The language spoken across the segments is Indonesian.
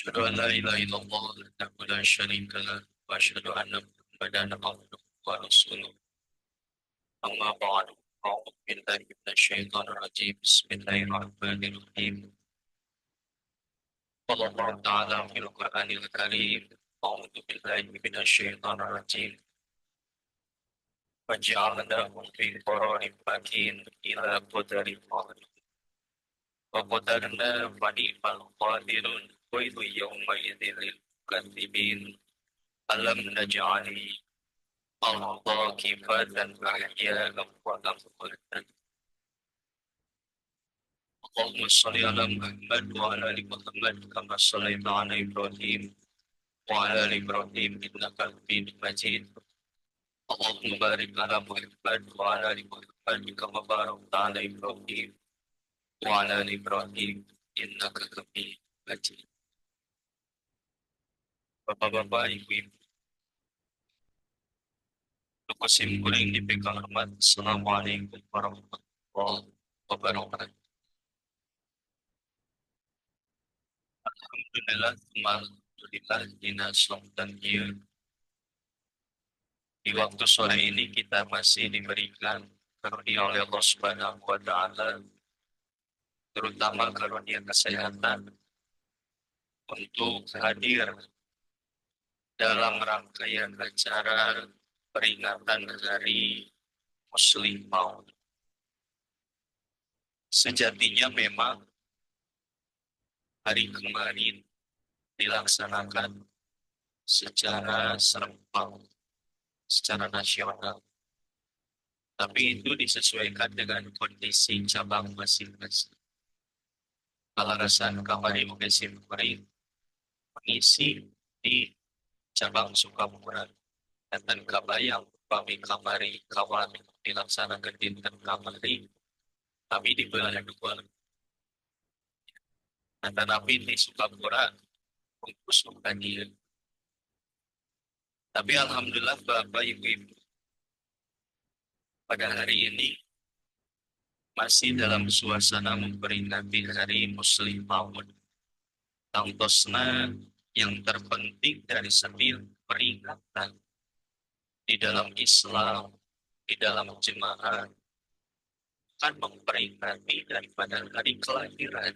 أشهد أن لا إله إلا الله وحده لا شريك له وأشهد أن محمدا عبده ورسوله أما بعد أعوذ بالله من الشيطان الرجيم بسم الله الرحمن الرحيم قال الله تعالى في القرآن الكريم أعوذ بالله من الشيطان الرجيم وجعلناهم في قرار مكين إلى قدر معلوم وقدرنا فنعم القادرون ويل يومئذ للمكذبين ألم نجعل الأرض كفاتا أحياء وأمواتا اللهم صل على محمد وعلى آل محمد كما صليت على إبراهيم وعلى آل إبراهيم إنك حميد مجيد اللهم بارك على محمد وعلى آل محمد كما باركت على إبراهيم وعلى آل إبراهيم إنك حميد مجيد. Bapak-bapak, ibu-ibu, kesimpulan yang dipegang hormat. Assalamualaikum warahmatullahi wabarakatuh. Alhamdulillah, alhamdulillah, dinas dan dia. Di waktu sore ini kita masih diberikan karunia oleh Allah Subhanahu wa Ta'ala, terutama karunia kesehatan, untuk hadir dalam rangkaian acara peringatan Hari Muslim Maut. Sejatinya memang hari kemarin dilaksanakan secara serentak, secara nasional. Tapi itu disesuaikan dengan kondisi cabang masing-masing. Alasan Kamari Mugesim kemarin mengisi di cabang Sukabumi dan Kabayang kami Kamari kawan dilaksanakan di Kamari kami di bulan dua. Tetapi di Sukabumi fokus hadir. Tapi alhamdulillah Bapak Ibu pada hari ini masih dalam suasana memperingati Hari Muslim Maut. Tangtosna yang terpenting dari setiap peringatan di dalam Islam, di dalam jemaah, akan memperingati daripada hari kelahiran,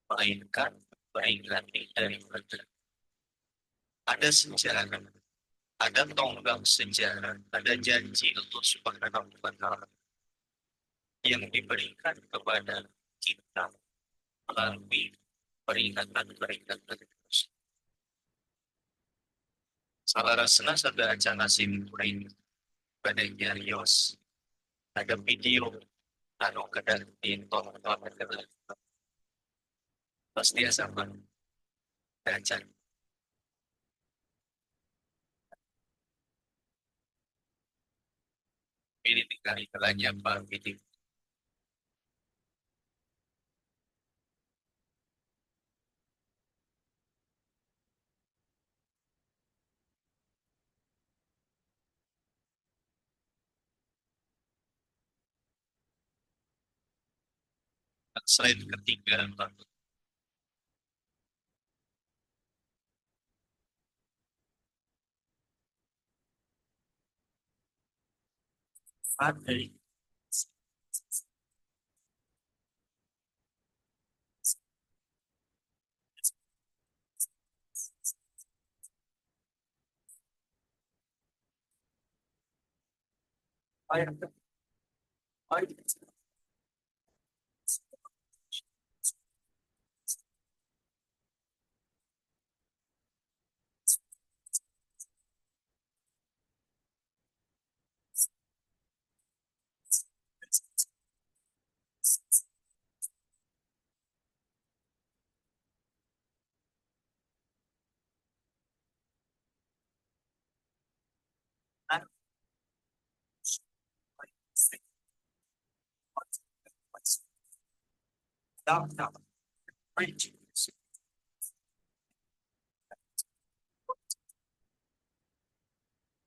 melainkan memperingati daripada ada sejarah, ada tonggak sejarah, ada janji Allah Subhanahu wa Ta'ala yang diberikan kepada kita melalui peringatan-peringatan tersebut. Salah rasanya ada acara simpurin pada Yarios, ada video, ada kadang tonton pasti sama acara. Ini tinggal kalanya Pak video. Slide ketiga Pak. Ada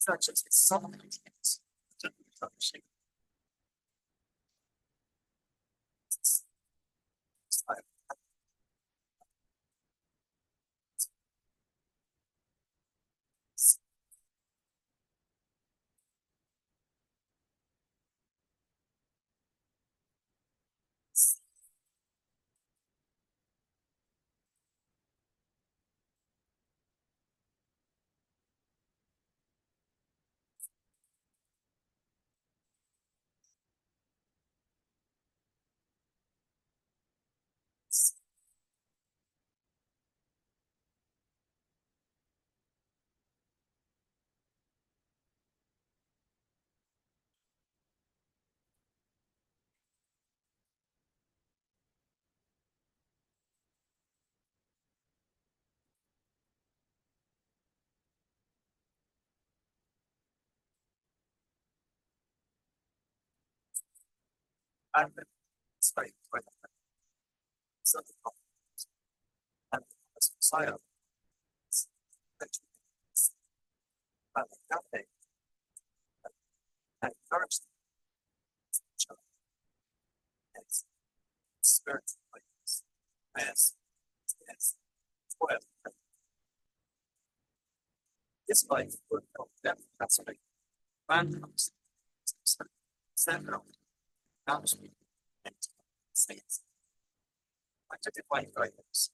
such as some Ada sebaik satu dan saya cafe and first as spirit as well. This life would help them translate random central announcement and saints. Identifying items.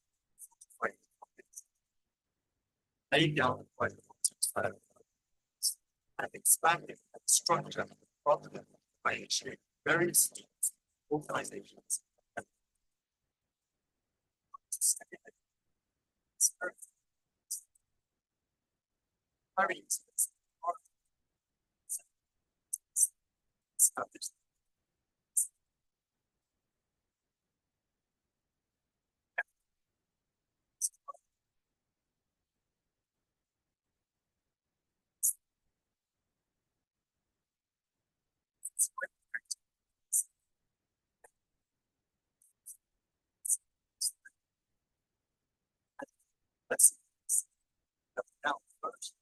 Lay down what and expanding and structure problem by ensuring various needs, organizations, and experiences are established. Let's now first.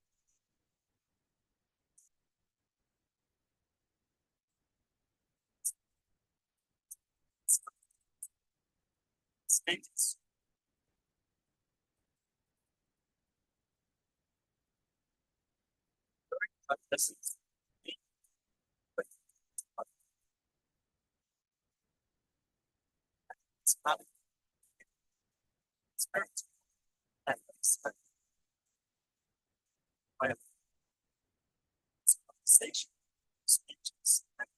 Status. But this is it's not experience and expect by a conversation, speeches, and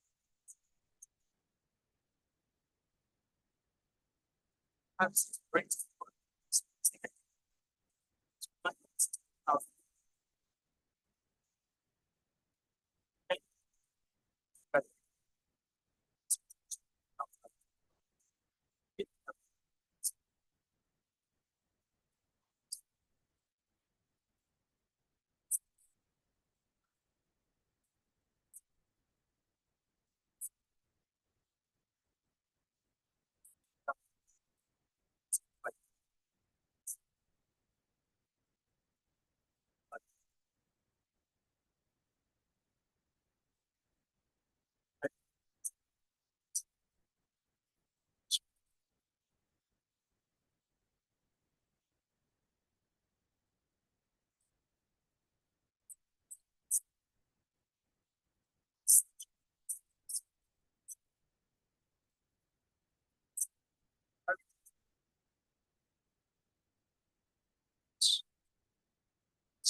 perhaps brings of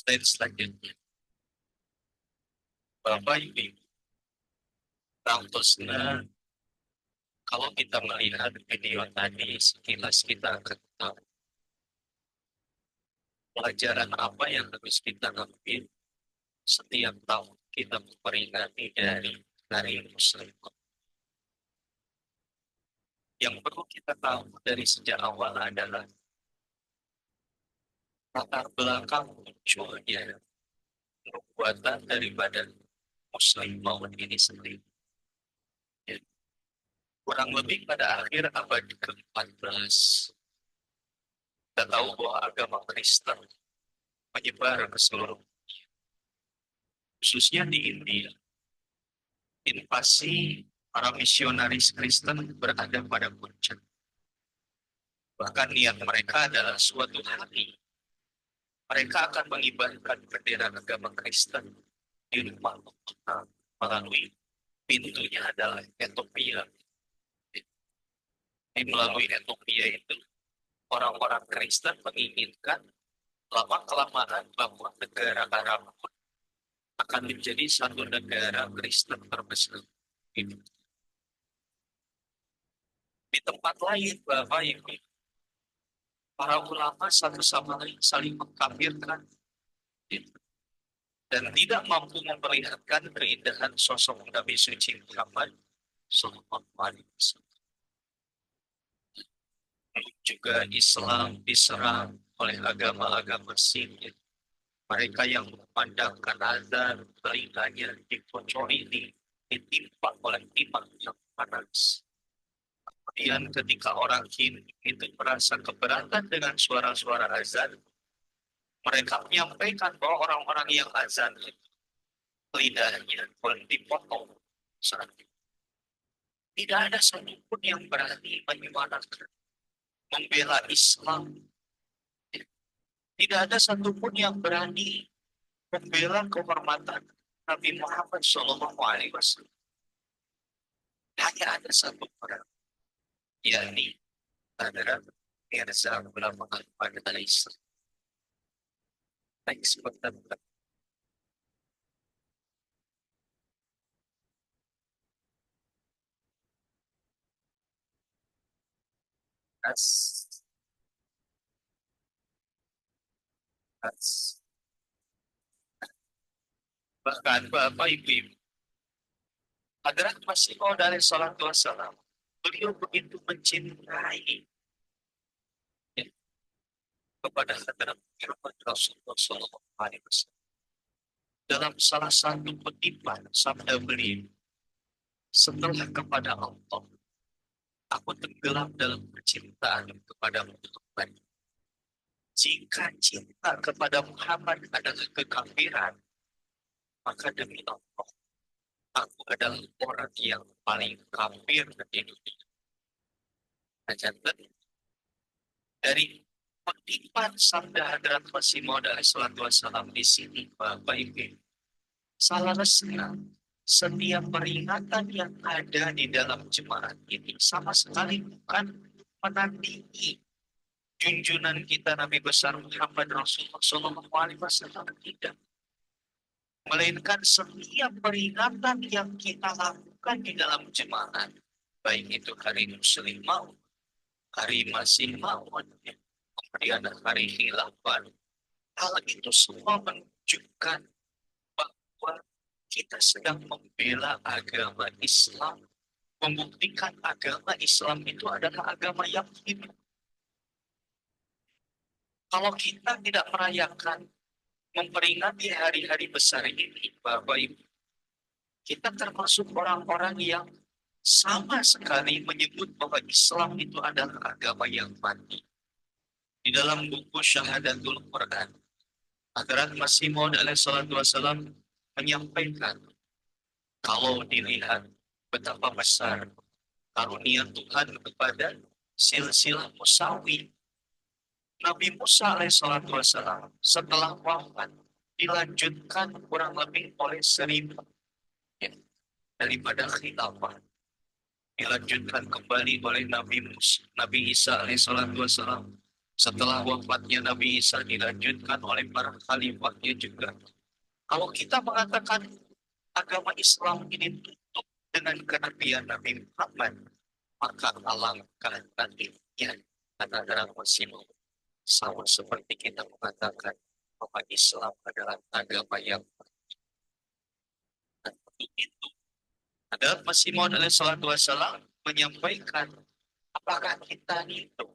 slide selanjutnya. Bapak Ibu, Rangtosnya, kalau kita melihat video tadi, sekilas kita akan tahu pelajaran apa yang harus kita ambil setiap tahun kita memperingati dari Hari Muslim. Yang perlu kita tahu dari sejak awal adalah latar belakang munculnya perbuatan daripada Muslim Maud ini sendiri. Ya. Kurang lebih pada akhir abad ke-14, kita tahu bahwa agama Kristen menyebar ke seluruh dunia, khususnya di India. Invasi para misionaris Kristen berada pada puncak. Bahkan niat mereka adalah suatu hari mereka akan mengibarkan bendera agama Kristen di rumah Allah melalui pintunya adalah Ethiopia. Melalui Ethiopia itu orang-orang Kristen menginginkan lama-kelamaan bahwa negara Arab akan menjadi satu negara Kristen terbesar. Di tempat lain, Bapak Ibu, para ulama satu sama lain saling mengkafirkan dan tidak mampu memperlihatkan keindahan sosok Nabi suci Muhammad Sallallahu Alaihi Wasallam. Juga Islam diserang oleh agama-agama Syiah. Mereka yang memandangkan azan telinganya dikocori, ditimpa oleh timah yang panas. Kemudian ketika orang Hindu itu merasa keberatan dengan suara-suara azan, mereka menyampaikan bahwa orang-orang yang azan itu lidahnya pun dipotong saat itu. Tidak ada satupun yang berani menyuarakan membela Islam. Tidak ada satupun yang berani membela kehormatan Nabi Muhammad SAW. Hanya ada satu orang, yakni adalah Mirza Ghulam Ahmad Al-Islam. Baik, sebentar. As, as. Bahkan Bapak Ibu, Hadrat Masih Maud alaihi salatu wassalam, beliau begitu mencintai ya, kepada Hadrat Muhammad Rasulullah SAW. Dalam salah satu kutipan sabda beliau, setelah kepada Allah, aku tenggelam dalam percintaan kepada Muhammad. Jika cinta kepada Muhammad adalah kekafiran, maka demi Allah, aku adalah orang yang paling kafir di dunia. Catat dari kutipan sabda Hadrat Masih Maud alaihi salatu wassalam di sini, Bapak Ibu, seharusnya setiap peringatan yang ada di dalam jemaat ini sama sekali bukan menandingi junjungan kita Nabi besar Muhammad Rasulullah SAW, tidak, melainkan setiap peringatan yang kita lakukan di dalam jemaat, baik itu hari Muslim maut, hari Masih Maud, kemudian hari Khilafah, hal itu semua menunjukkan bahwa kita sedang membela agama Islam, membuktikan agama Islam itu adalah agama yang hidup. Kalau kita tidak merayakan, memperingati hari-hari besar ini, Bapak Ibu, kita termasuk orang-orang yang sama sekali menyebut bahwa Islam itu adalah agama yang mati. Di dalam buku Syahadatul Quran, Hadrat Masih Maud alaihi salatu wassalam menyampaikan, kalau dilihat betapa besar karunia Tuhan kepada silsilah Musawi, Nabi Musa alaihissalatu wassalam setelah wafat dilanjutkan kurang lebih oleh 1.000 ya, daripada khilafah, dilanjutkan kembali oleh Nabi Musa, Nabi Isa alaihissalatu wassalam. Setelah wafatnya Nabi Isa dilanjutkan oleh para khalifahnya juga. Kalau kita mengatakan agama Islam ini tutup dengan kenabian Nabi Muhammad, maka alangkah nantinya kata dalam Muslim, sama seperti kita mengatakan bahwa Islam adalah agama yang itu. Adalah Masih Maud alaihi salatu wassalam menyampaikan, apakah kita itu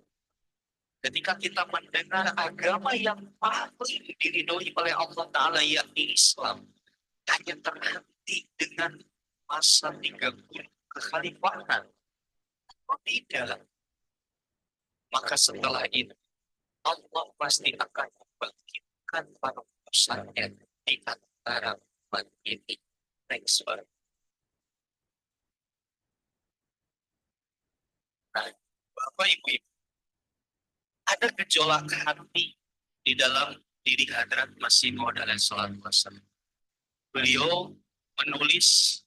ketika kita mendengar agama yang paling diridhoi oleh Allah Ta'ala yakni Islam, hanya terhenti dengan masa 30 kekhalifahan atau tidak, maka setelah itu Allah pasti akan membangkitkan para utusannya di antara umat ini. Next one. Nah, Bapak Ibu, ada gejolak hati di dalam diri Hadrat Masih Maud alaihi salatu wassalam. Beliau menulis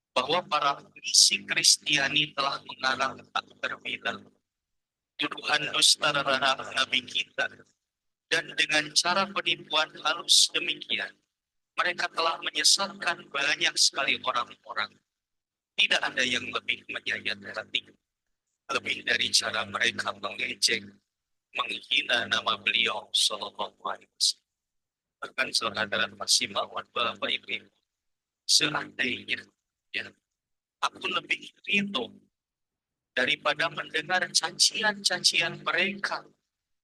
bahwa para misi Kristiani telah mengarang tak terbilang tuduhan dusta terhadap Nabi kita, dan dengan cara penipuan halus demikian mereka telah menyesatkan banyak sekali orang-orang. Tidak ada yang lebih menyayat hati lebih dari cara mereka mengejek, menghina nama beliau Sallallahu Alaihi Wasallam. Bahkan saudara Masih Maud, Bapak Ibu, seandainya ya, aku lebih rindu daripada mendengar cacian-cacian mereka,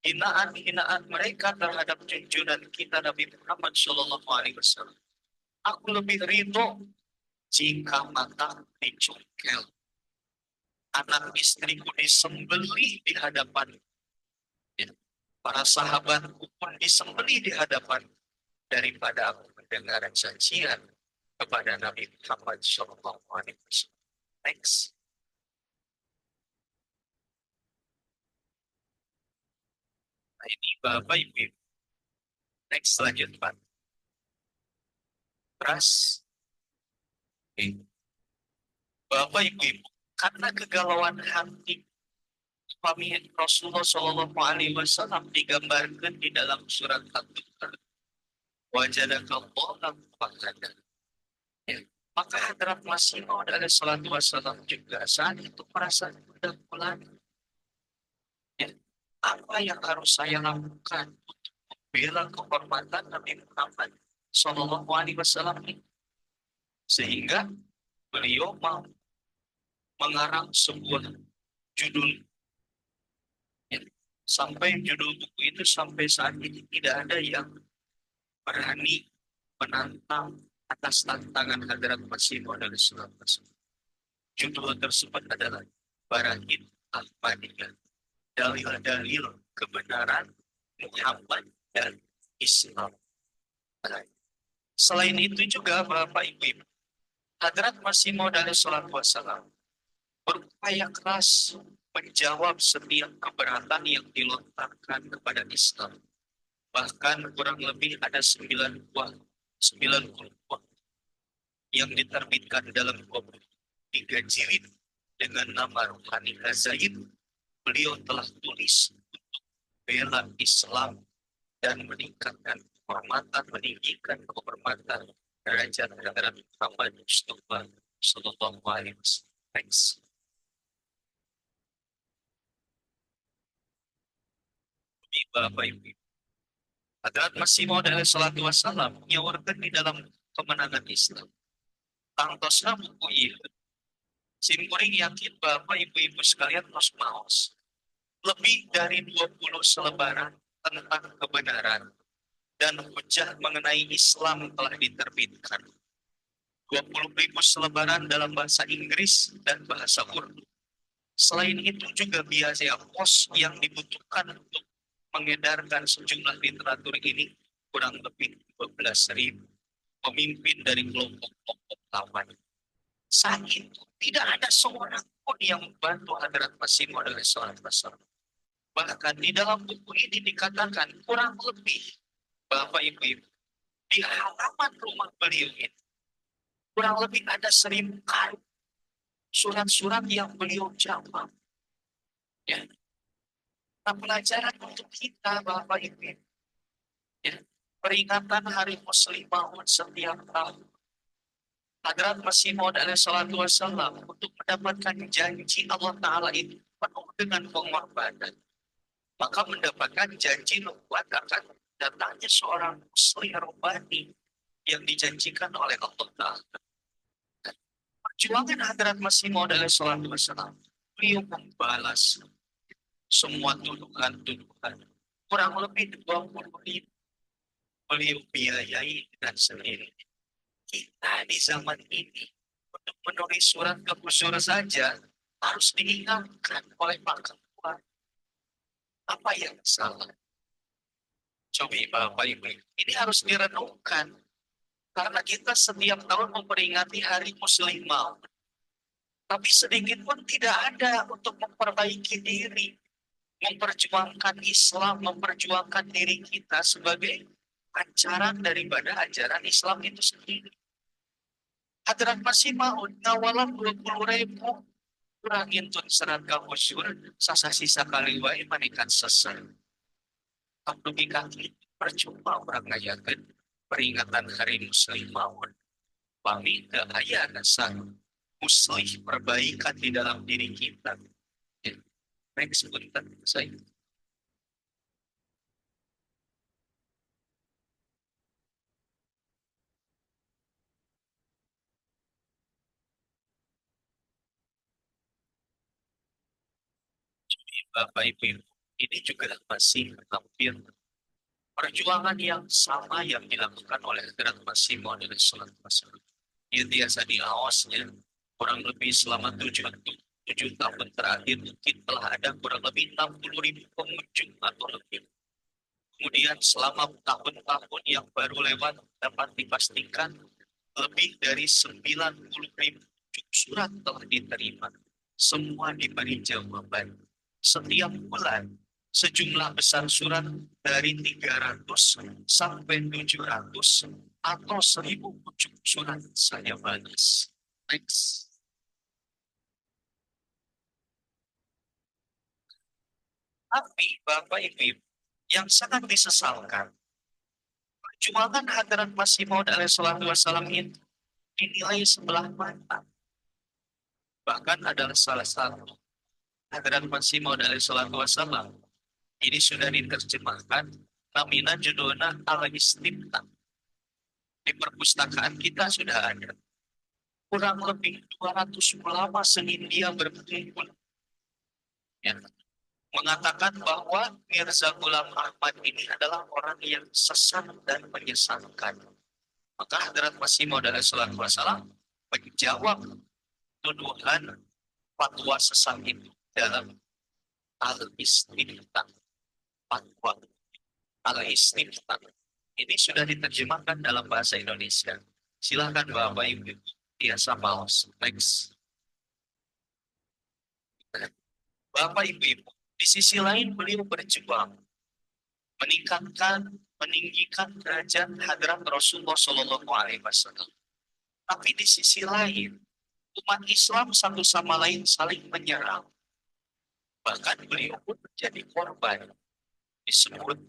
hinaan-hinaan mereka terhadap junjungan kita Nabi Muhammad Sallallahu Alaihi Wasallam. Aku lebih rindu jika mata dicongkel, anak istriku disembelih di hadapan, ya. Para sahabatku pun disembelih di hadapan, daripada aku mendengar sajian kepada Nabi Muhammad SAW. Next. Nah, ini Bapak Ibu. Next lanjut Pak. Trust. Oke. Bapak Ibu, karena kegalauan hati kami Rasulullah Shallallahu Alaihi Wasallam digambarkan di dalam surat At-Taubah. Wajadakallahu fakada. Ya. Maka Hadrat Masih Maud alaihi salatu wassalam juga saat itu merasa sudah pulang. Ya. Apa yang harus saya lakukan untuk membela kehormatan Nabi Muhammad Shallallahu Alaihi Wasallam ini? Sehingga beliau mau mengarang sebuah judul, ya. Sampai judul buku itu sampai saat ini tidak ada yang berani menantang atas tantangan Hadrat Masih Maud alaihi salatu wassalam. Judul tersebut adalah Barahin Al-Madinah, dalil-dalil kebenaran Muhammad dan Islam. Selain itu juga Bapak Ibu, Hadrat Masih Maud alaihi salatu wassalam berupaya keras menjawab setiap keberatan yang dilontarkan kepada Islam. Bahkan kurang lebih ada 90 buah yang diterbitkan dalam 23 jilid dengan nama Ruhani Hazaib. Beliau telah tulis bela Islam dan meningkatkan kehormatan, meninggikan kehormatan derajat Hadrat Muhammad Mustafa Sallallahu Alaihi Wasallam. Thanks. Bapak Ibu, Hadrat Masih Maud alaihi salatu wassalam menyawarkan di dalam kemenangan Islam. Tangtosna buku ini, simkuring yakin Bapak Ibu-Ibu sekalian mas maos. Lebih dari 20 selebaran tentang kebenaran dan hujah mengenai Islam telah diterbitkan. 20.000 selebaran dalam bahasa Inggris dan bahasa Urdu. Selain itu juga biaya pos yang dibutuhkan untuk mengedarkan sejumlah literatur ini kurang lebih 12.000 pemimpin dari kelompok-kelompok lawan. Saat itu tidak ada seorang pun yang membantu Hadrat Masih Maud alaihi salatu wassalam. Bahkan di dalam buku ini dikatakan kurang lebih Bapak Ibu di halaman rumah beliau ini kurang lebih ada 1.000 kali surat-surat yang beliau jawab. Ya. Nah, pelajaran untuk kita Bapak Ibu. Ya. Peringatan Hari Muslimaun setiap tahun. Hadrat Masih Maud alaihi salatu wassalam untuk mendapatkan janji Allah Ta'ala itu penuh dengan pengorbanan. Maka mendapatkan janji nubuat akan datangnya seorang muslim robbani yang dijanjikan oleh Allah Ta'ala. Perjuangan Hadrat Masih Maud alaihi salatu wassalam, beliau membalas semua tuduhan-tuduhan. Kurang lebih 20.000 beliau biayai dengan sendiri. Kita di zaman ini untuk menulis surat ke kusur saja harus diingatkan oleh Pak Ketua. Apa yang salah? Coba Bapak Ibu, ini harus direnungkan. Karena kita setiap tahun memperingati Hari Muslim Maud. Tapi sedikit pun tidak ada untuk memperbaiki diri. Memperjuangkan Islam, memperjuangkan diri kita sebagai ajaran daripada ajaran Islam itu sendiri. Hadrat Masih Maud ngawalan 20.000 kurangin tun serat kahusyur sasa sisa kaliwai manikan sesar. Abdugi kaki percuma orang ngayakan peringatan Hari Muslim Maud. Kami ke ayah dasar muslim perbaikan di dalam diri kita. Ya. Next sebentar saya. Bapak Ibu, ini juga masih hampir perjuangan yang sama yang dilakukan oleh Hadrat Masih Maud alaihi salatu wassalam. Dia biasa diawasnya kurang lebih selama 7 tahun. 7 tahun terakhir mungkin telah ada kurang lebih 60.000 pengunjung atau lebih. Kemudian selama tahun-tahun yang baru lewat dapat dipastikan lebih dari 90.000 surat telah diterima. Semua diberi jawaban. Setiap bulan sejumlah besar surat dari 300 sampai 700 atau 1.000 surat saya balas. Next. Tapi Bapak Ibu yang sangat disesalkan, perjuangan Hadrat Masih Maud alaihi wasallam itu dinilai sebelah mata. Bahkan adalah salah satu Hadrat Masih Maud alaihi wasallam ini sudah diterjemahkan namina judulnya al-istimta. Di perpustakaan kita sudah ada kurang lebih 200 ulama se-India berkumpul, ya, mengatakan bahwa Mirza Ghulam Ahmad ini adalah orang yang sesat dan menyesatkan. Maka Hadrat Masih Maud alaihi wasallam menjawab tuduhan fatwa sesat itu dalam al-istimta. Fatwa al-istimta ini sudah diterjemahkan dalam bahasa Indonesia. Silakan Bapak Ibu biasa paus. Next. Bapak Ibu, di sisi lain beliau berjuang meningkatkan, meninggikan derajat hadrat Rasulullah Shallallahu Alaihi Wasallam. Tapi di sisi lain, umat Islam satu sama lain saling menyerang. Bahkan beliau pun menjadi korban, disebut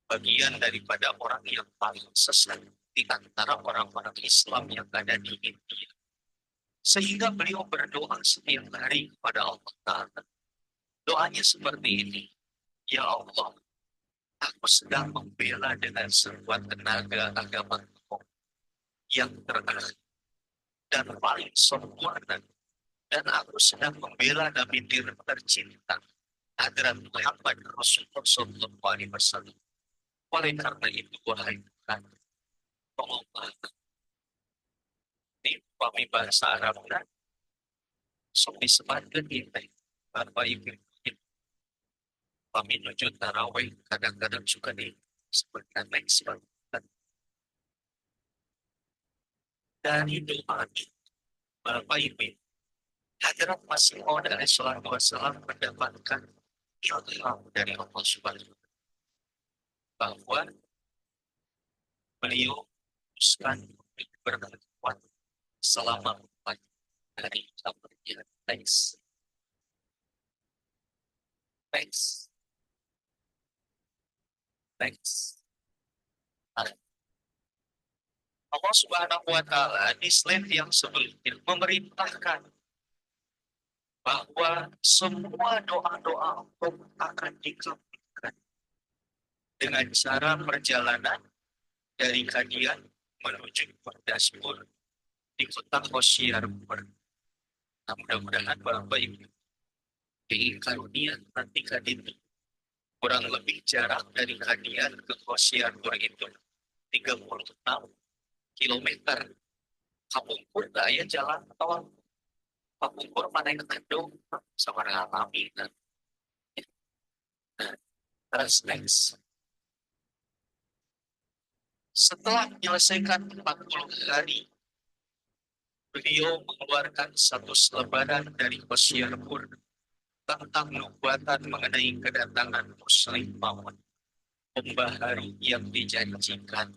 bagian daripada orang yang paling sesat di antara orang-orang Islam yang ada di India. Sehingga beliau berdoa setiap hari kepada Allah Ta'ala. Doanya seperti ini. Ya Allah, aku sedang membela dengan sekuat tenaga agama yang terakhir dan paling sempurna. Dan aku sedang membela Nabi tercinta Hadrat Muhammad Rasulullah Sallallahu Alaihi Wasallam. Oleh karena itu, wahai Tuhan, tolonglah di kami bahasa Arab dan sopi sepadan kita. Bapak Ibu, kami menuju tarawih kadang-kadang suka disebutkan next dari doa Bapak Ibu. Hadrat Masih Maud alaihi wasallam mendapatkan ilham dari Allah Subhanahu bahwa beliau teruskan berkuat selama 4 hari kabarnya. Next. Next. Next. Allah Subhanahu wa Ta'ala di slide yang sebelumnya memerintahkan bahwa semua doa-doa akan dikabulkan dengan cara perjalanan dari Kadian menuju Purdaspur di kota Hoshiarpur. Nah, mudah-mudahan Bapak Ibu di Kadian nanti Kadian kurang lebih jarak dari Kadian ke Hoshiarpur itu 36 kilometer. Kapungkur daya jalan tol. Kapungkur mana yang kedung sama dengan kami. Terus next. Setelah menyelesaikan 40 hari, beliau mengeluarkan satu selebaran dari Hoshiarpur tentang nubuatan mengenai kedatangan Muslim Maud, pembahari yang dijanjikan,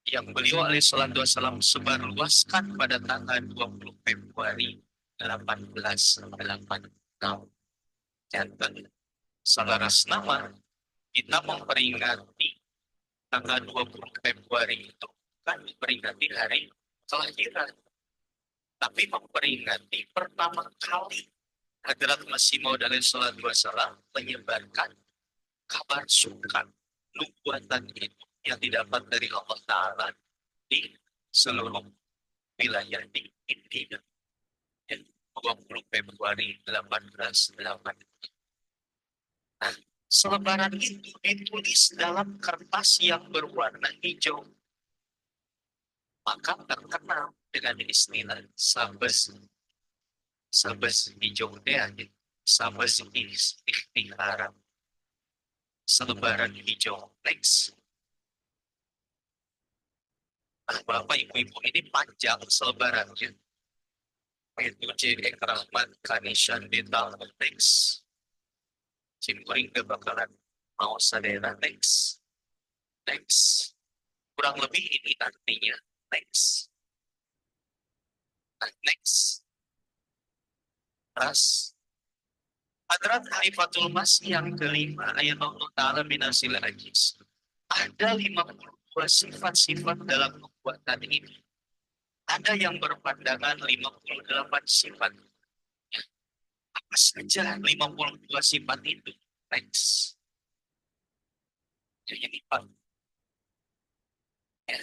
yang beliau alaihissalatu wassalam sebarluaskan pada tanggal 20 Februari 1886. Dan selaras nama, kita memperingati tanggal 20 Februari itu kan memperingati hari kelahiran, tapi memperingati pertama kali Hadrat Masih Maud alaihi wasallam menyebarkan kabar suka nubuatan itu yang didapat dari Allah Ta'ala di seluruh wilayah di India. 20 Februari 1888. Nah, selebaran itu ditulis dalam kertas yang berwarna hijau. Maka terkenal dengan istilah sabes. Sabes hijau teh aja. Sabes ikhtiara. Selebaran hijau. Next. Nah, Bapak Ibu-Ibu ini panjang selebarannya. Itu jadi Rahman Kanishan Bintang Next. Cimpuring ke bakalan mau sadera next. Next. Kurang lebih ini artinya. Next. Next. Ras. Hadrat Haifatul Masih yang kelima ayat Allah Ta'ala minasil ajis. Ada 52 sifat-sifat dalam perbuatan ini. Ada yang berpandangan 58 sifat. Apa saja 52 sifat itu? Next. Yang empat. Ya.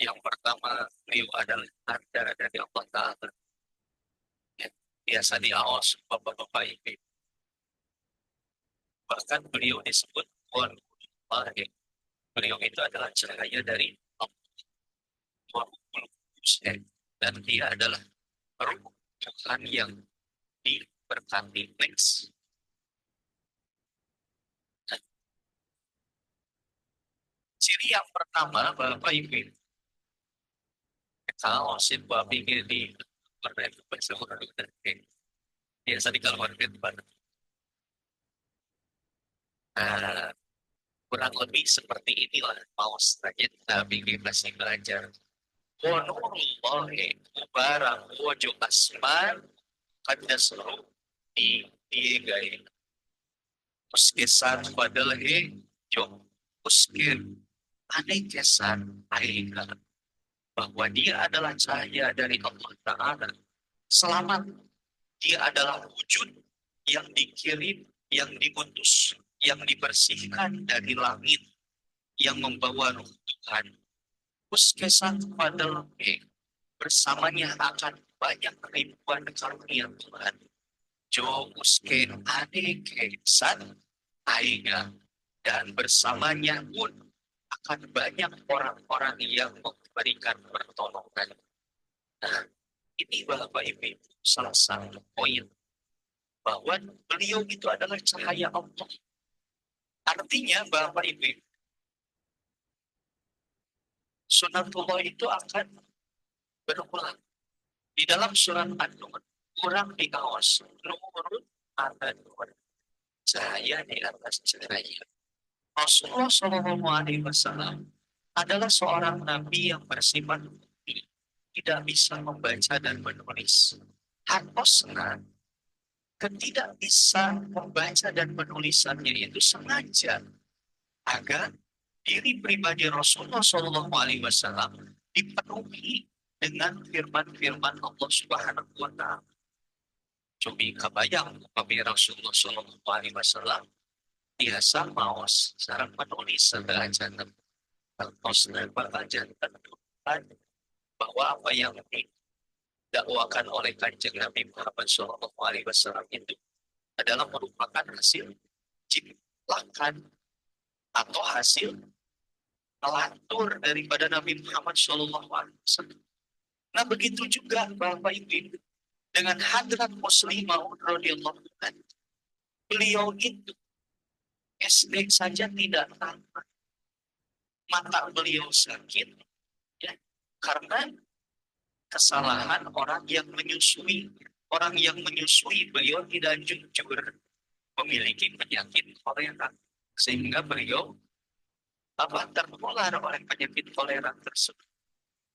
Yang pertama, beliau adalah tanda dari Allah Ta'ala. Ya. Biasa diawas bapak-bapak ini. Bahkan beliau disebut Tuhan. Beliau itu adalah cahaya dari Allah. Dan dia adalah Tuhan yang diberkati. Next. Ciri yang pertama, Bapak Ibu, kalau si babi ini biasa di kamar depan. Kurang lebih seperti inilah mau saja Nabi masih belajar. Wanullahi barang wajib asman kada seru di gaya puskesan padahal jo puskin aneh kesan aina bahwa dia adalah cahaya dari Allah Ta'ala. Selamat, dia adalah wujud yang dikirim, yang diutus, yang dibersihkan dari langit, yang membawa ruh Tuhan. Puskesan pada bersamanya akan banyak ribuan karunia Tuhan. Jo pusken ade kesan aiga, dan bersamanya pun akan banyak orang-orang yang memberikan pertolongan. Nah, ini Bapak Ibu salah satu poin bahwa beliau itu adalah cahaya Allah. Artinya Bapak Ibu, sunatullah itu akan berulang. Di dalam surat An-Nur, kurang diawas. Nurun ada nur. Cahaya di atas cahaya. Rasulullah SAW adalah seorang nabi yang bersifat tidak bisa membaca dan menulis. Harusnya ketidak bisa membaca dan menulisannya itu sengaja agar diri pribadi Rasulullah SAW dipenuhi dengan firman-firman Allah Subhanahu wa Ta'ala. Cobi kabayang kami Rasulullah SAW biasa maos sarang menulis sederajat terus berbaca bahwa apa yang didakwakan oleh Kanjeng Nabi Muhammad SAW itu adalah merupakan hasil ciptakan atau hasil pelantur daripada Nabi Muhammad SAW. Nah begitu juga Bapak Ibu dengan Hadrat Muslimah radhiyallahu anha. Beliau itu SD saja tidak tamat. Mata beliau sakit ya, karena kesalahan orang yang menyusui. Orang yang menyusui beliau tidak jujur memiliki penyakit kolera. Sehingga beliau tertular oleh penyakit kolera tersebut.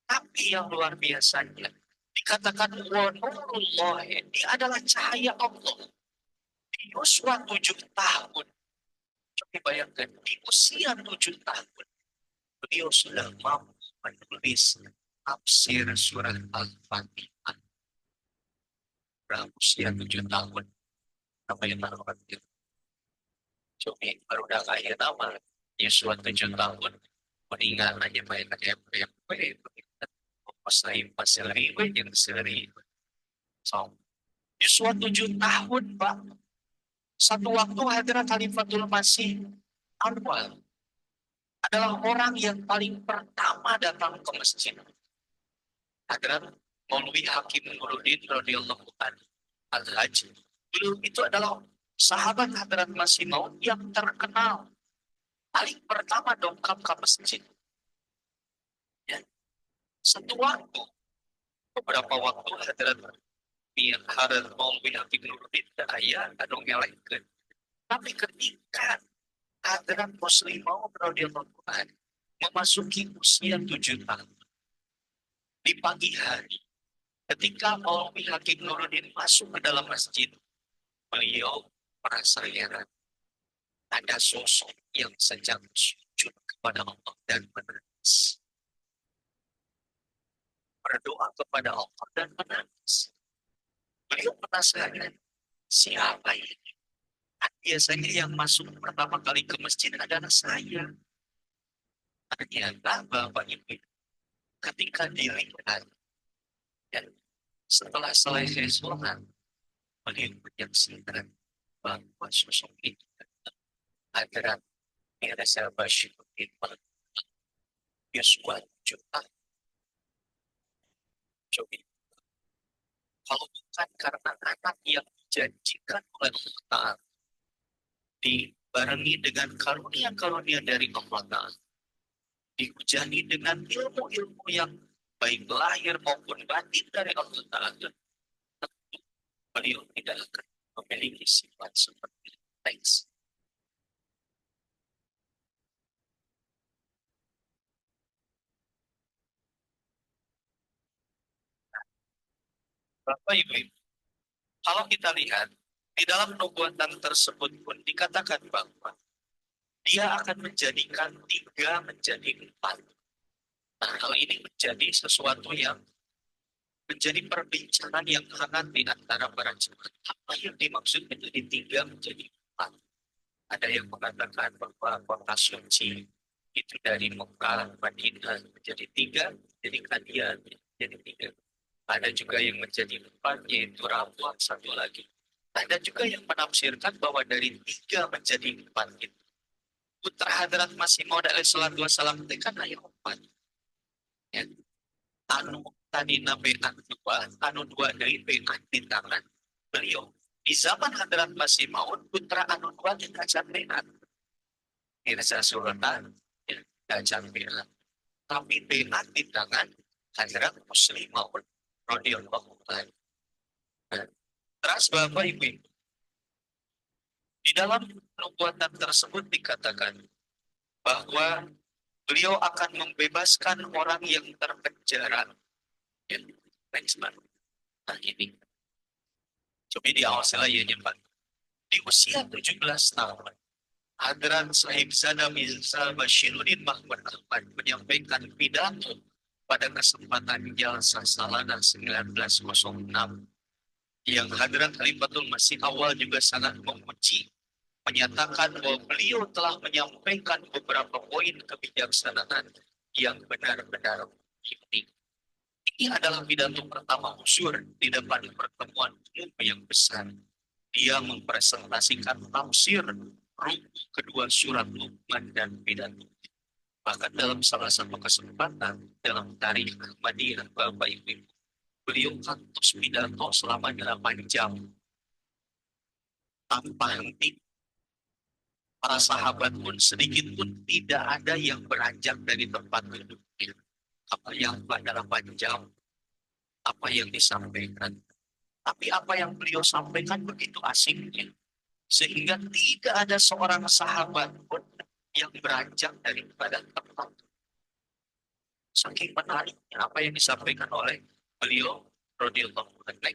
Tapi yang luar biasanya dikatakan wanurullah, dia adalah cahaya Allah. Di usia 7 tahun, coba bayangkan di usia 7 tahun beliau sudah mampu menulis tafsir surat Al-Fatihah. Berusia 7 tahun, apa yang itu? Coba baru dah kaya nama Yesua 7 tahun meninggal aja banyak pas sehari yang sehari. So, Yesua 7 tahun Pak. Satu waktu Hadrat Khalifatul Masih awal adalah orang yang paling pertama datang ke masjid. Hadrat Maulwi Hakim Nuruddin radhiyallahu anhu Al-Hajj. Beliau itu adalah sahabat Hadrat Masih Maud yang terkenal paling pertama dongkap ke masjid. Ya. Satu waktu, beberapa waktu Hadrat Hadrat Maud bin Habib Nuruddin ayah adong ngelengkeun. Tapi ketika Hadrat Muslim Maud radhiyallahu anhu memasuki usia 7 tahun di pagi hari, ketika Maulwi Hakim Nuruddin masuk ke dalam masjid, beliau merasa heran. Ada sosok yang sedang sujud kepada Allah dan menangis. Berdoa kepada Allah dan menangis. Beliau penasaran, siapa ini? Biasanya yang masuk pertama kali ke masjid adalah saya. Ternyata Bapak Ibu, ketika dilihat, dan setelah selesai sholat, beliau menyaksikan bahwa sosok itu adalah Mirza Bashiruddin Yosua Juta. Coba, kalau bukan karena anak yang dijanjikan oleh Allah Ta'ala, dibarengi dengan karunia-karunia dari Allah Ta'ala, dihujani dengan ilmu-ilmu yang baik lahir maupun batin dari Allah Ta'ala, tentu beliau tidak akan memiliki sifat seperti itu. Thanks. Bapak Ibu, kalau kita lihat di dalam nubuatan tersebut pun dikatakan bahwa dia akan menjadikan 3 menjadi 4. Nah, hal ini menjadi sesuatu yang menjadi perbincangan yang hangat di antara para jemaat. Apa yang dimaksud menjadi 3 menjadi 4? Ada yang mengatakan bahwa kota suci itu dari Mekah, Madinah menjadi 3, jadi Kadian menjadi 3. Ada juga yang menjadi 4, yaitu Rabah, satu lagi. Ada juga yang menafsirkan bahwa dari 3 menjadi 4 itu. Putra Hadrat Masih Maud alaihi salatu wassalam itu kan ayat 4. Ya. Anu tadi nabi dua, anu 2 dari bekat di tangan beliau. Di zaman Hadrat Masih Maud, putra anu 2 di kacan bekat. Irsa Sultan, kacan bekat. Tapi bekat di tangan Hadrat Muslim Maud radhiyallahu anhu. Terus Bapak Ibu, di dalam nubuatan tersebut dikatakan bahwa beliau akan membebaskan orang yang terpenjara. Ya, nah ini. Coba diawasi lagi ya Pak. Di usia 17 tahun, Hadrat Sahib Zada Mirza Bashiruddin Mahmud Ahmad menyampaikan pidato pada kesempatan Jalsa Salana 1906 yang Hadrat Khalifatul Masih awal juga sangat memuji, menyatakan bahwa beliau telah menyampaikan beberapa poin kebijaksanaan yang benar-benar penting. Ini adalah pidato pertama Husur di depan pertemuan umum yang besar. Dia mempresentasikan tafsir ruku kedua surat Luqman dan pidato. Bahkan dalam salah satu kesempatan dalam tarikh Ahmadiyah Bapak Ibu, beliau kantos pidato selama 8 jam tanpa henti. Para sahabat pun sedikit pun tidak ada yang beranjak dari tempat duduknya. Apa yang pada 8 jam, apa yang disampaikan. Tapi apa yang beliau sampaikan begitu asiknya. Sehingga tidak ada seorang sahabat pun yang beranjak daripada tempat. Saking menariknya apa yang disampaikan oleh beliau radhiyallahu anhu.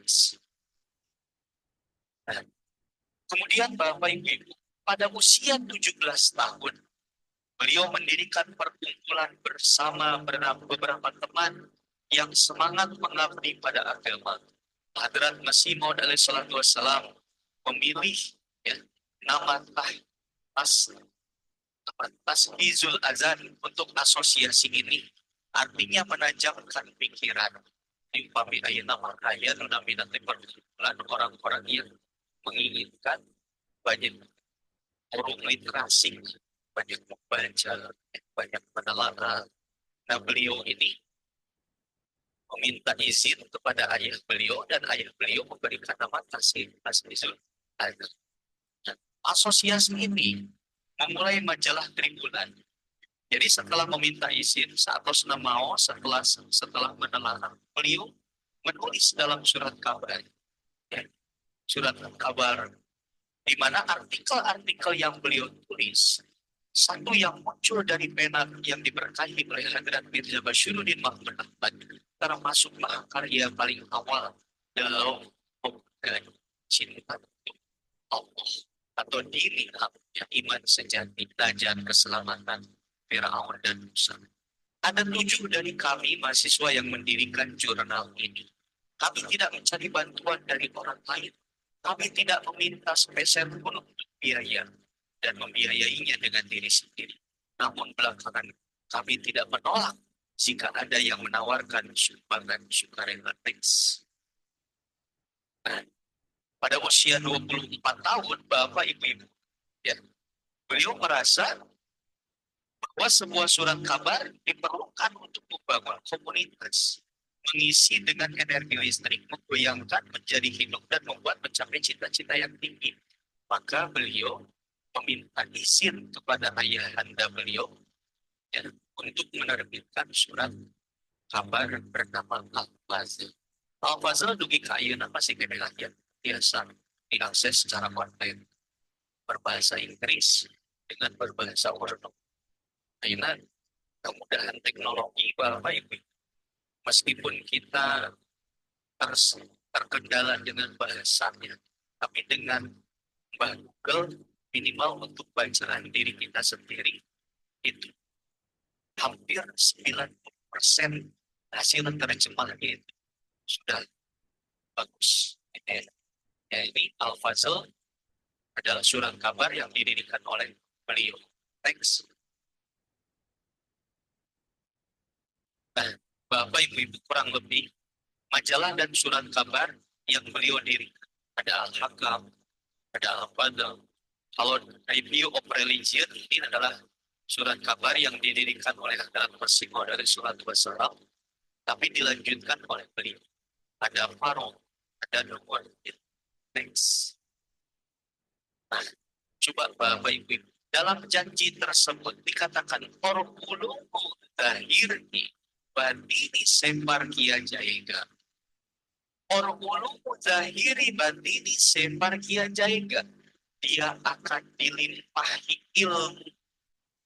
Kemudian Bapak Ibu, pada usia 17 tahun, beliau mendirikan perkumpulan bersama beberapa teman yang semangat mengabdi pada agama. Hadrat Masih Maud alaihi salatu wassalam memilih ya, nama Tasbizul Azan untuk asosiasi ini. Artinya menajamkan pikiran. Impami ayana makaya nunami nanti perkumpulan orang-orang yang menginginkan banyak orang literasi, banyak membaca, banyak menelaah. Nah beliau ini meminta izin kepada ayah beliau dan ayah beliau memberikan nama Tasnizul Alam. Asosiasi ini memulai majalah Tribulan. Jadi setelah meminta izin, Sa'atos Namao setelah menelan, beliau menulis dalam surat kabar, ya, surat kabar, di mana artikel-artikel yang beliau tulis, satu yang muncul dari pena yang diberkahi oleh Hadrat Mirza Bashiruddin Mahmud Ahmad, termasuk karya paling awal dalam pembukaan cinta Allah atau diri yang iman sejati, belajar keselamatan Firaun dan Musa. Ada 7 dari kami mahasiswa yang mendirikan jurnal ini. Kami tidak mencari bantuan dari orang lain. Kami tidak meminta sepeser pun untuk biaya dan membiayainya dengan diri sendiri. Namun belakangan kami tidak menolak jika ada yang menawarkan sumbangan sukarela teks. Nah, pada usia 24 tahun, Bapak Ibu, ya, beliau merasa bahwa sebuah surat kabar diperlukan untuk membangun komunitas, mengisi dengan energi listrik, menggoyangkan, menjadi hidup, dan membuat mencapai cita-cita yang tinggi. Maka beliau meminta izin kepada ayahanda beliau, ya, untuk menerbitkan surat kabar bernama Al-Fazl. Al-Fazl dugi kaya masih kedelahnya biasa diakses secara online berbahasa Inggris dengan berbahasa Urdu. Nah, kemudahan teknologi Bapak Ibu, meskipun kita terkendala dengan bahasanya, tapi dengan Google minimal untuk bacaan diri kita sendiri itu hampir 90% hasil terjemahnya itu sudah bagus. Ya, ini Al-Fazl adalah surat kabar yang didirikan oleh beliau. Teks. Nah, Bapak Ibu kurang lebih majalah dan surat kabar yang beliau dirikan. Ada Al-Hakam, ada Al-Fadl. Kalau Review of Religion ini adalah surat kabar yang didirikan oleh Hadrat Masih Maud dari Surat Wassalam, tapi dilanjutkan oleh beliau. Ada Farong, ada Nubuat. Next. Nah, coba Bapak Ibu, dalam janji tersebut dikatakan Orkuluku Zahirni Bandini Sempar Kia Jaiga. Orkuluku Zahiri Bandini Sempar Kia Jaiga. Dia akan dilimpahi ilmu,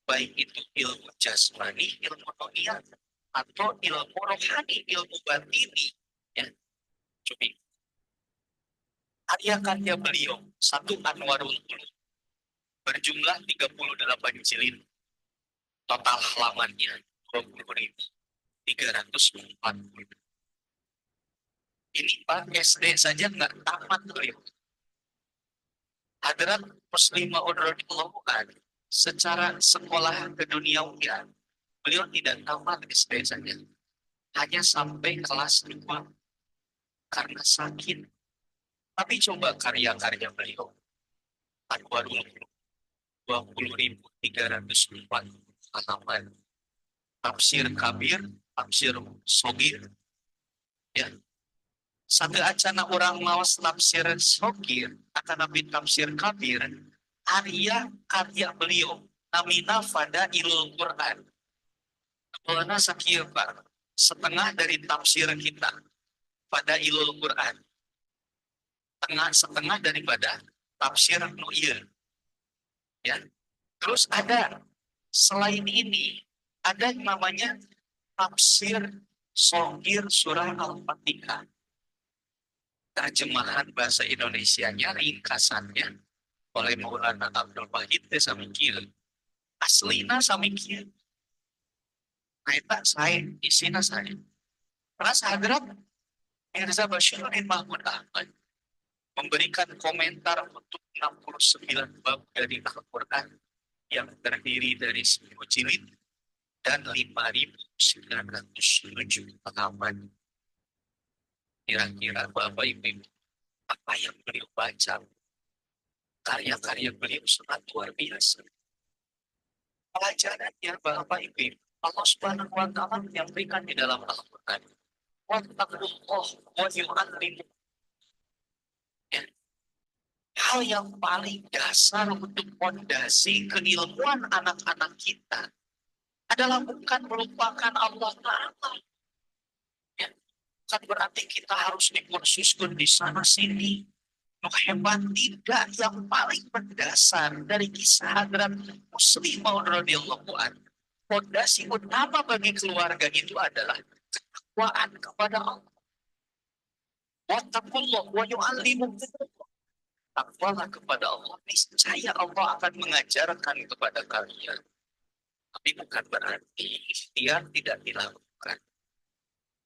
baik itu ilmu jasmani, ilmu dunia, atau ilmu rohani, ilmu batini. Ya, coba. Karya-karya beliau, satu Anwarul Qulub, berjumlah 38 jilid. Total halamannya 20.340. Ini Pak SD saja nggak tamat beliau. Hadrat Muslimah radhiyallahu anha secara sekolah keduniawian, beliau tidak tamat SD saja. Hanya sampai kelas 2 karena sakit. Tapi coba karya-karya beliau. Anwarul Qulub 20.304 halaman. Tafsir Kabir, Tafsir Sogir. Ya. Satu acana orang mawas tafsir Sogir, akan nabi tafsir Kabir, karya beliau, namina pada ilul Quran. Karena sakir Pak, setengah dari tafsir kita pada ilul Quran. Setengah daripada tafsir Nu'ir. Ya. Terus ada selain ini ada yang namanya tafsir Sogir surah Al-Fatihah. Terjemahan bahasa Indonesianya ringkasannya oleh Maulana Abdul Wahid Samikil. Aslina Samikil. Nah itu saya isina saya. Ras Hadrat Mirza Bashiruddin Mahmud Ahmad memberikan komentar untuk 69 bab dari Al-Quran yang terdiri dari 10 jilid dan 5.907 halaman. Kira-kira Bapak Ibu, apa yang beliau baca? Karya-karya beliau sangat luar biasa. Pelajarannya Bapak Ibu, Allah Subhanahu wa Ta'ala yang berikan di dalam Al-Quran. Wattaqullah wa yu'allimukum. Hal yang paling dasar untuk fondasi keilmuan anak-anak kita adalah bukan melupakan Allah Ta'ala. Ya, bukan berarti kita harus dikursuskan di sana sini. Hebat, tidak. Yang paling mendasar dari kisah Hadrat Muslimah radhiyallahu anhu, fondasi utama bagi keluarga itu adalah ketakwaan kepada Allah. Wattaqullah wa yu'allimukum. Takwalah kepada Allah, niscaya Allah akan mengajarkan kepada kalian. Tapi bukan berarti ikhtiar tidak dilakukan.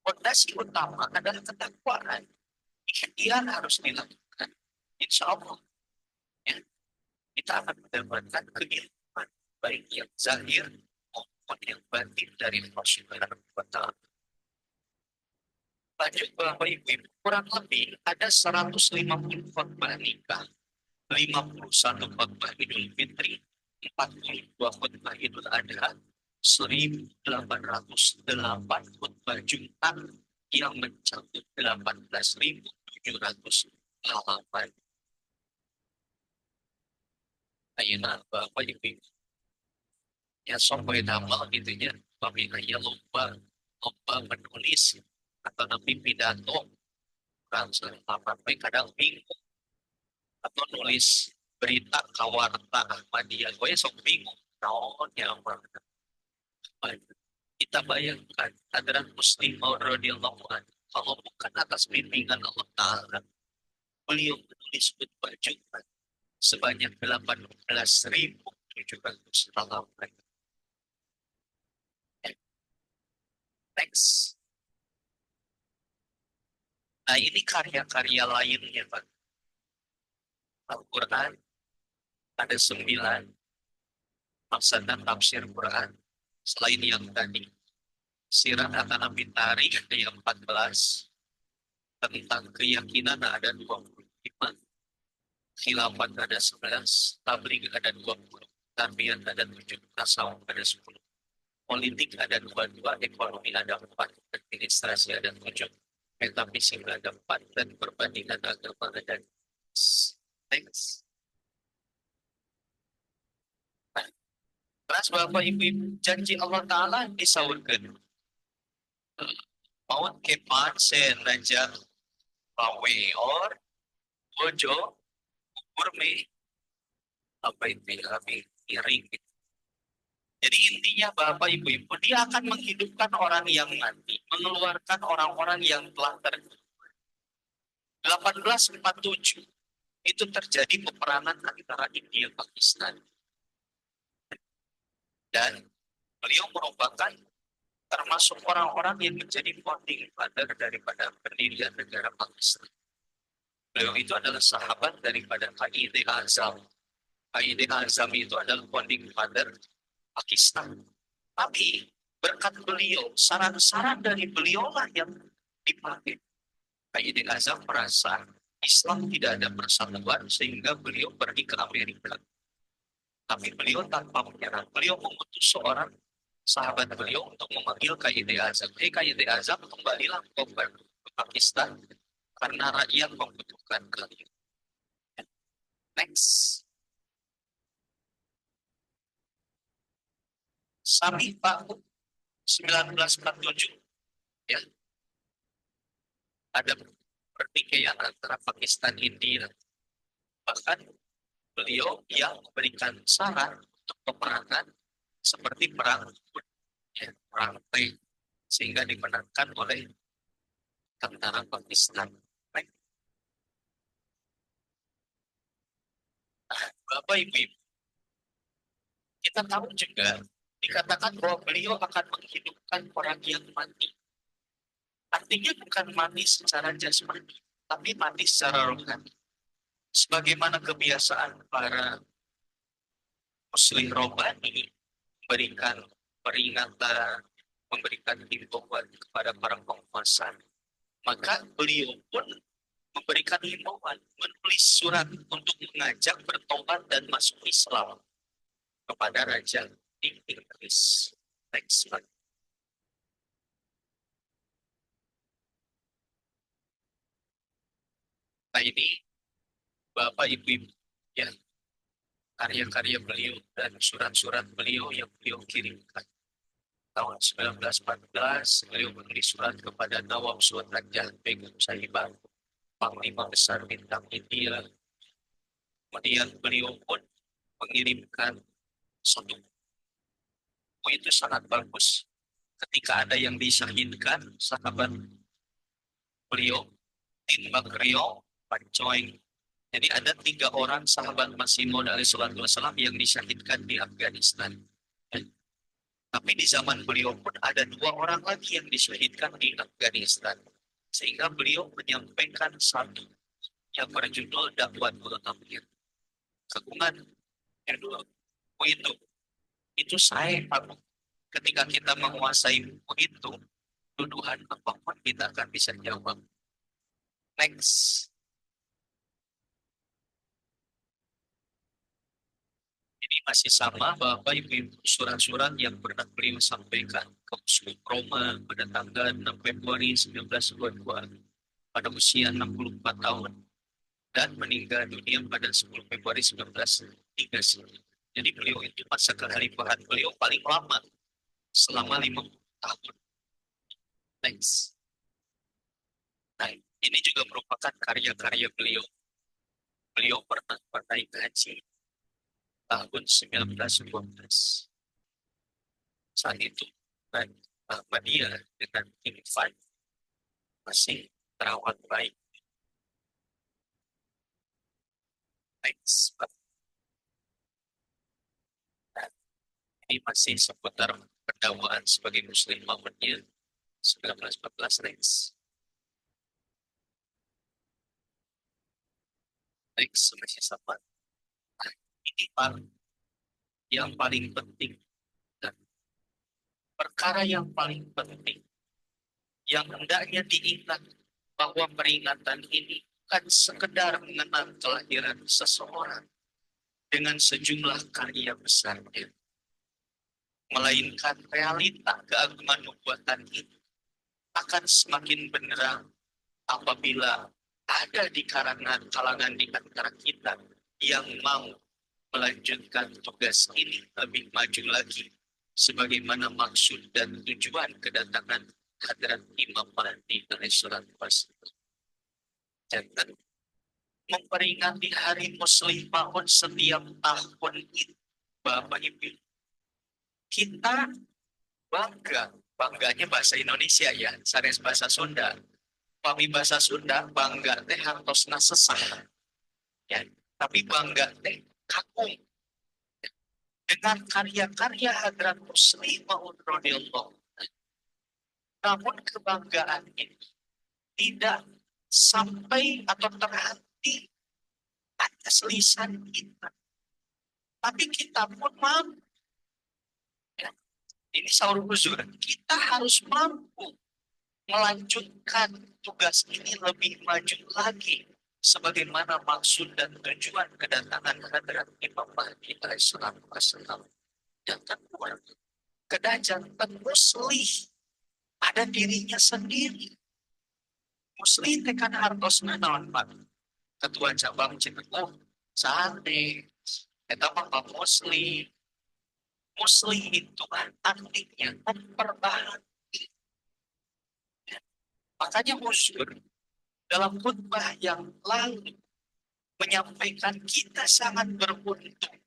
Fondasi utama adalah ketakwaan. Ikhtiar harus dilakukan. Insya Allah, ya, kita akan mendapatkan keilmuan baik yang zahir maupun yang batin dari Allah Subhanahu wa Ta'ala. Lanjut Bapak Ibu, kurang lebih ada 150 khutbah nikah, 51 khutbah Idul Fitri, 42 khutbah Idul Adha, 1.808 khutbah Jumat yang mencakup 18.700 halaman. Ayeuna Bapak Ibu, ya sampai nama gitu ya, pamilanya lupa menulis atau nabi pidato, sampai kadang bingung atau nulis berita kawarta Ahmadiyah, gue sok bingung naonnya apa. Kita bayangkan Hadrat Muslimah radhiyallahu anhu, kalau bukan atas bimbingan Allah Ta'ala, beliau menulis khutbah Jumat sebanyak 18.700 halaman. Teks. Nah ini karya-karya lainnya Pak. Al-Quran ada 9, maksud dan tafsir Quran. Selain yang tadi, Sirat akan Nabi Tarikh ada yang 14, tentang keyakinan ada 25, khilafat ada 11, tabligh ada 20, tarbiyat ada 7, tasawuf ada 10, politik ada 22, ekonomi ada 4, administrasi ada 7, metafisik ada 4, dan perbandingan agama ada 6. Thanks. Terus Bapak Ibu, janji Allah Ta'ala disaurkan. Maut kepan sen raja pawe or bojo kurme apa itu kami iring. Jadi intinya Bapak Ibu, dia akan menghidupkan orang yang mati, mengeluarkan orang-orang yang telah tertidur. 1847 itu terjadi peperangan antara India dan Pakistan. Dan beliau merupakan termasuk orang-orang yang menjadi founding father daripada pendirian negara Pakistan. Beliau itu adalah sahabat daripada Qaid Azam. Qaid Azam itu adalah founding father Pakistan. Tapi berkat beliau, saran-saran dari beliau lah yang dipakai. Qaid Azam merasa Islam tidak ada persatuan sehingga beliau pergi ke Amerika. Tapi beliau tanpa menyerah, beliau mengutus seorang sahabat beliau untuk memanggil Qaid Azam. Qaid Azam, kembalilah ke Pakistan karena rakyat membutuhkan kalian. Next. Sampai tahun 1947 ya, ada pertikaian antara Pakistan dan India. Bahkan beliau yang memberikan saran untuk peperangan seperti perang ya, perang Tea, sehingga dimenangkan oleh tentara Pakistan. Bapak Ibu, kita tahu juga dikatakan bahwa beliau akan menghidupkan orang yang mati. Artinya bukan mati secara jasmani, tapi mati secara rohani. Sebagaimana kebiasaan para muslim rohani memberikan peringatan, memberikan himbauan kepada para penguasa, maka beliau pun memberikan himbauan, menulis surat untuk mengajak bertobat dan masuk Islam kepada Raja Inggris. Next slide. Nah ini Bapak Ibu, ya, karya-karya beliau dan surat-surat beliau yang beliau kirimkan. Tahun 1914, beliau menulis surat kepada Nawab Suwatarja Begum Sahibah, Panglima Besar Bintang India. Kemudian beliau pun mengirimkan satu buku itu sangat bagus. Ketika ada yang disyahidkan, sahabat beliau, Tin Bakrio, Pancoing. Jadi ada 3 orang sahabat Masih Maud alaihi salatu wassalam yang disyahidkan di Afghanistan. Tapi di zaman beliau pun ada 2 orang lagi yang disyahidkan di Afghanistan. Sehingga beliau menyampaikan satu yang berjudul Dakwatul Tabligh. Kegungan judul buku itu saya Pak. Ketika kita menguasai buku itu, tuduhan apapun kita akan bisa jawab. Next. Ini masih sama Bapak Ibu surat-surat yang pernah beliau sampaikan ke Muslim Roma pada tanggal 6 Februari 1922 pada usia 64 tahun dan meninggal dunia pada 10 Februari 1939. Jadi beliau itu masa kekhalifahan beliau paling lama selama 50 tahun. Next. Nah, ini juga merupakan karya-karya beliau. Beliau pernah naik haji tahun 1912. Saat itu, dan Ahmadiyah dengan King Fahd masih terawat baik. Next. Dan ini masih seputar pendakwaan sebagai Muslim Muhammadiyah 1914. Next. Next, masih sama. Nah, ini yang paling penting dan perkara yang paling penting yang hendaknya diingat bahwa peringatan ini bukan sekedar mengenang kelahiran seseorang dengan sejumlah karya besarnya, melainkan realita keagungan nubuatan ini akan semakin benderang apabila ada di kalangan di antara kita yang mau melanjutkan tugas ini lebih maju lagi sebagaimana maksud dan tujuan kedatangan Hadrat Imam Mahdi alaihi salatu wassalam. Jangan memperingati hari Muslim Maun setiap tahun itu, Bapak Ibu. Kita bangganya bahasa Indonesia ya, sanes bahasa Sunda. Pami bahasa Sunda bangga teh hartosna sesah. Ya, tapi bangga teh kakung dengan karya-karya Hadrat Muslim Maun radhiyallahu. Namun kebanggaan ini tidak sampai atau terhenti atas lisan kita. Tapi kita pun mampu. Ya, ini sahur huzur. Kita harus mampu melanjutkan tugas ini lebih maju lagi. Sebagaimana maksud dan tujuan kedatangan Hadrat Imam Mahdi alaihi salatu wassalam. Dan kedua, kedatangan muslih pada dirinya sendiri. Muslih tekan hartosna naon Pak. Ketua cabang Cirebon, sate, eta mah muslih. Muslih itu artinya memperbaharui. Makanya Musyur dalam khutbah yang lalu menyampaikan kita sangat beruntung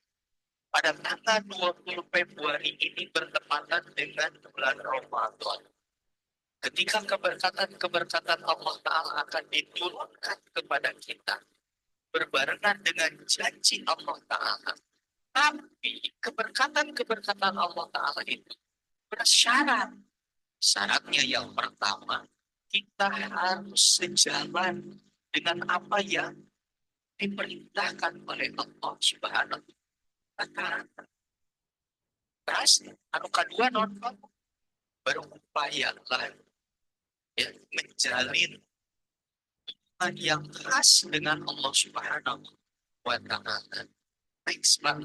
pada tanggal 20 Februari ini bertepatan dengan bulan Ramadan. Ketika keberkatan-keberkatan Allah Ta'ala akan diturunkan kepada kita berbarengan dengan janji Allah Ta'ala. Tapi keberkatan-keberkatan Allah Ta'ala itu bersyarat. Syaratnya yang pertama, kita harus sejalan dengan apa yang diperintahkan oleh Allah Subhanahu wa Ta'ala. Terus, anu kedua non berupayalah ya, menjalin hubungan yang khas dengan Allah Subhanahu wa Ta'ala. Next, Pak.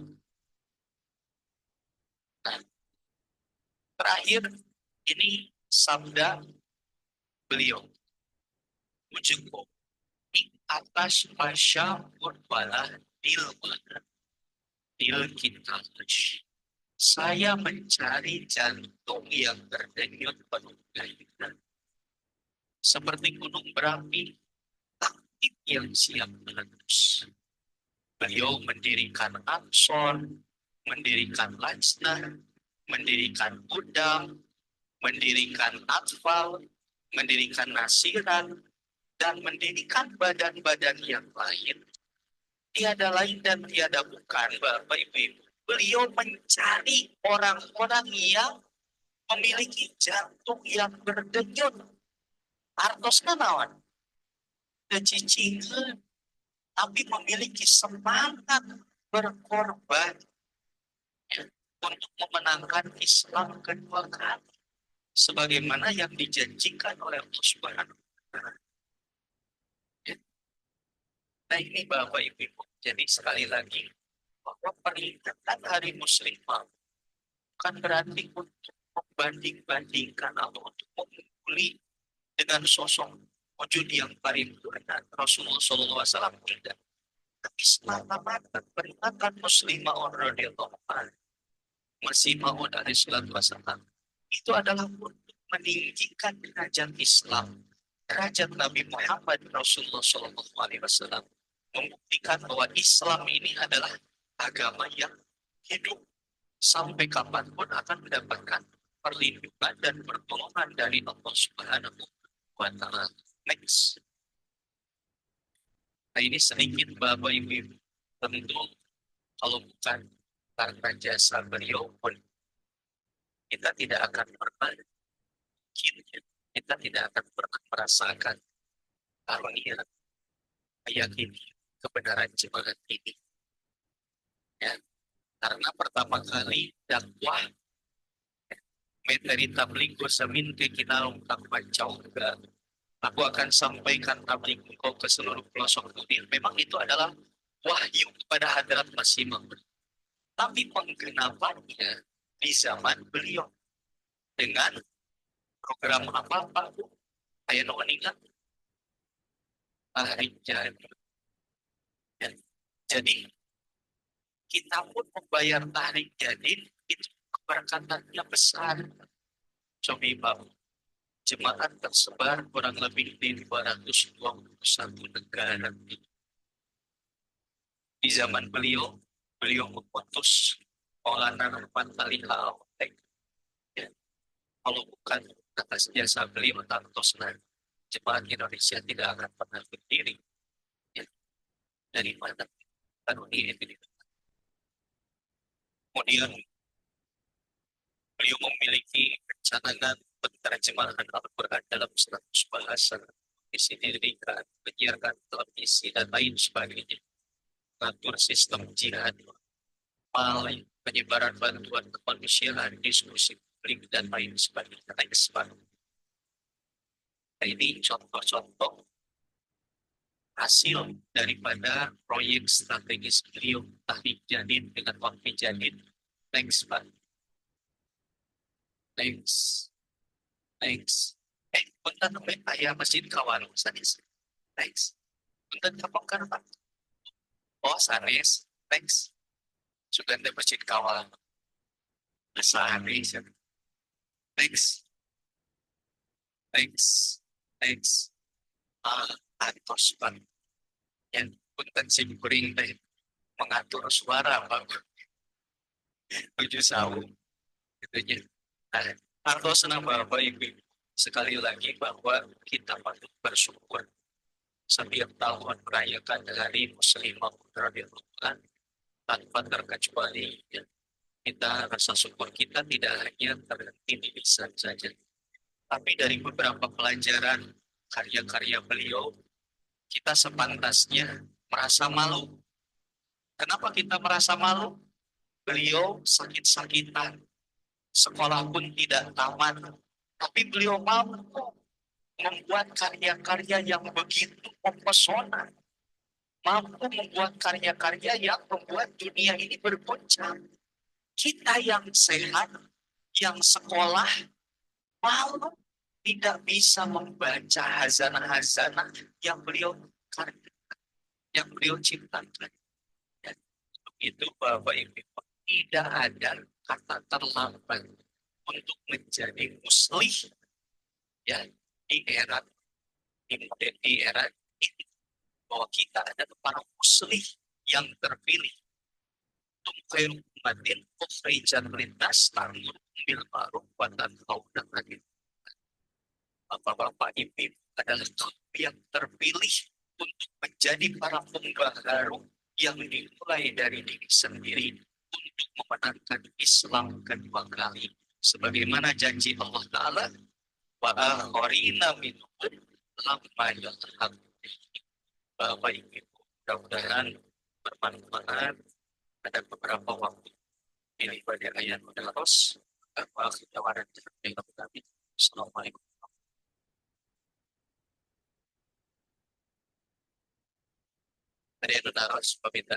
Nah, terakhir ini sabda beliau. Ujungku, atas masyarakat wala til kita. Saya mencari jantung yang berdenyut penuh gairah. Seperti gunung berapi, aktif yang siap meletus. Beliau mendirikan Ansor, mendirikan Lajnah, mendirikan Udam, mendirikan Atfal, mendirikan Nasiran, dan mendirikan badan-badan yang lain. Tiada lain dan tiada bukan, Bapak Ibu. Beliau mencari orang-orang yang memiliki jantung yang berdenyut. Artosna naon? Kecicingkeun, tapi memiliki semangat berkorban untuk memenangkan Islam kedua kali. Sebagaimana yang dijanjikan oleh Allah Subhanahu wa Ta'ala. Nah ini Bapak Ibu, jadi sekali lagi bahwa peringatan Hari Muslimah bukan berarti untuk membanding-bandingkan atau untuk mengungguli dengan sosok wujud yang paripurna Rasulullah SAW tidak. Tapi semata-mata peringatan Muslimah radhiyallahu anha Masih Maud alaihissalam itu adalah untuk meninggikan derajat Islam, derajat Nabi Muhammad Rasulullah SAW, membuktikan bahwa Islam ini adalah agama yang hidup sampai kapanpun akan mendapatkan perlindungan dan pertolongan dari Allah Subhanahu wa Ta'ala. Next. Nah ini sedikit Bapak Ibu, tentu kalau bukan karena jasa beliau pun kita tidak akan pernah kita tidak akan pernah merasakan karunia meyakini kebenaran jemaat ini. Ya, karena pertama kali dakwah materi tabligh samin ke kita ungkap bancau juga. Aku akan sampaikan tabligh engkau ke seluruh pelosok dunia. Memang itu adalah wahyu kepada hadrat Masih Maud. Tapi penggenapannya di zaman beliau dengan program apa-apa kayak no ingat hari jadi. Jadi kita pun membayar tarik jadi itu keberkatannya besar. Coba jemaat tersebar kurang lebih di 221 negara. Di zaman beliau memutus Maulana Rahman Talihal. Ya, kalau bukan atas jasa beliau tantosna jemaat Indonesia tidak akan pernah berdiri. Ya, dari mana karunia ini? Kemudian beliau memiliki rencana penerjemahan Al-Quran dalam 100 bahasa, isi dirikan, menyiarkan televisi dan lain sebagainya. Mengatur sistem jihad, penyebaran bantuan kemanusiaan, diskusi publik dan lain sebagainya. Nah, ini contoh-contoh hasil daripada proyek strategis beliau Tahrik Jadid dengan Wakfi Jadid. Next. Punten sampai ayah masjid kawan sanes. Next. Punten kapok Pak. Oh sanes. Next. Sudah ada masjid kawan. Sanes. Next. Atos Pak. Yang punten simkuring teh mengatur suara Pak. Tujuh saung. Gitu ya. Atau senang Bapak Ibu sekali lagi bahwa kita patut bersyukur setiap tahun merayakan Hari Muslimah radhiyallahu anha tanpa terkecuali. Kita rasa syukur kita tidak hanya terhenti di lisan saja, tapi dari beberapa pelajaran karya-karya beliau kita sepantasnya merasa malu. Kenapa kita merasa malu? Beliau sakit-sakitan, sekolah pun tidak tamat, tapi beliau mampu membuat karya-karya yang begitu mempesona, mampu membuat karya-karya yang membuat dunia ini bergoncang. Kita yang sehat, yang sekolah, malu tidak bisa membaca hazanah-hazanah yang beliau karya. yang beliau ciptakan. Dan itu Bapak Ibu, tidak ada kata terlambat untuk menjadi muslih ya di era di era ini, bahwa kita adalah para muslih yang terpilih untuk khairu ummatin ukhrijat linnas ta'muru bil ma'ruf wa tanhauna 'anil Bapak-bapak ibu adalah kaum yang terpilih untuk menjadi para pembaharu yang dimulai dari diri sendiri untuk memenangkan Islam kedua kali. Sebagaimana janji Allah Ta'ala, wa akharina minhum lamma yalhaq. Bapak Ibu, mudah-mudahan bermanfaat. Ada beberapa waktu ini pada ayat mudaros. Assalamualaikum. Ada yang mudaros, peminta.